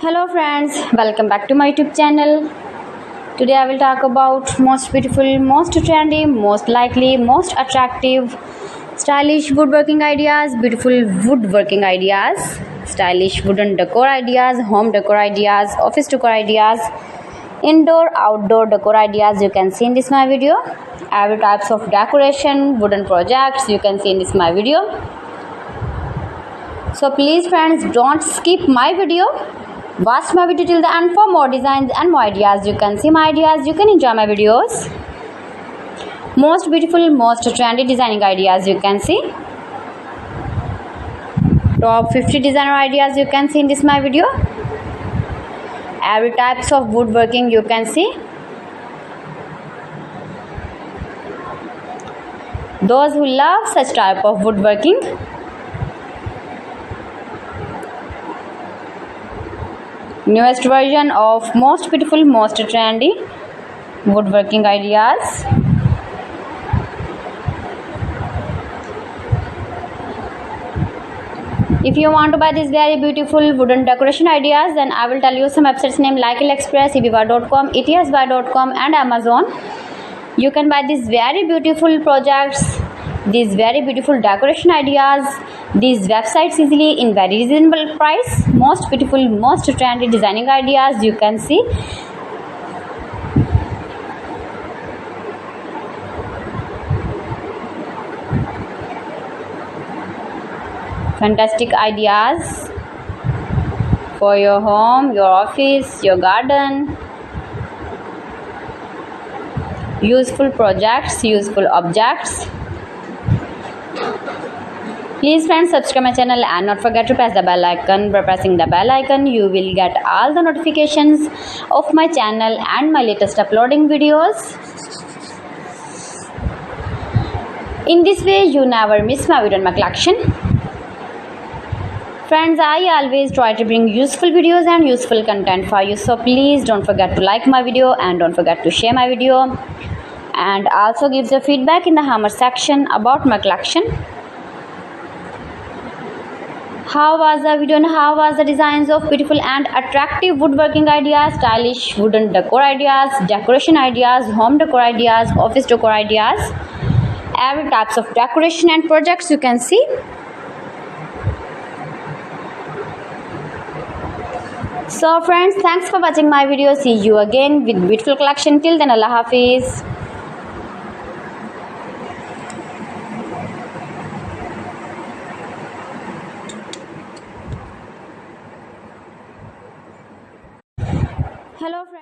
Hello friends, welcome back to my YouTube channel. Today I will talk about most beautiful, most trendy, most likely, most attractive, stylish woodworking ideas, beautiful woodworking ideas, stylish wooden decor ideas, home decor ideas, office decor ideas, indoor, outdoor decor ideas you can see in this my video. Every types of decoration, wooden projects you can see in this my video. So please friends, don't skip my video. Watch my video till the end for more designs and more ideas. You can see my ideas, you can enjoy my videos. Most beautiful, most trendy designing ideas you can see. Top 50 designer ideas you can see in this my video. Every types of woodworking you can see. Those who love such type of woodworking, newest version of most beautiful, most trendy woodworking ideas. If you want to buy these very beautiful wooden decoration ideas, then I will tell you some websites name like AliExpress, eBay.com, etsbuy.com and Amazon. You can buy these very beautiful projects, these very beautiful decoration ideas, these websites easily in very reasonable price. Most beautiful, most trendy designing ideas you can see. Fantastic ideas for your home, your office, your garden. Useful projects, useful objects. Please friends, subscribe my channel and not forget to press the bell icon. By pressing the bell icon, you will get all the notifications of my channel and my latest uploading videos. In this way, you never miss my video and my collection. Friends, I always try to bring useful videos and useful content for you. So please don't forget to like my video and don't forget to share my video. And also give your feedback in the comment section about my collection. How was the video and how was the designs of beautiful and attractive woodworking ideas, stylish wooden decor ideas, decoration ideas, home decor ideas, office decor ideas, every types of decoration and projects you can see. So friends, thanks for watching my video. See you again with beautiful collection. Till then, Allah Hafiz. Hello friends.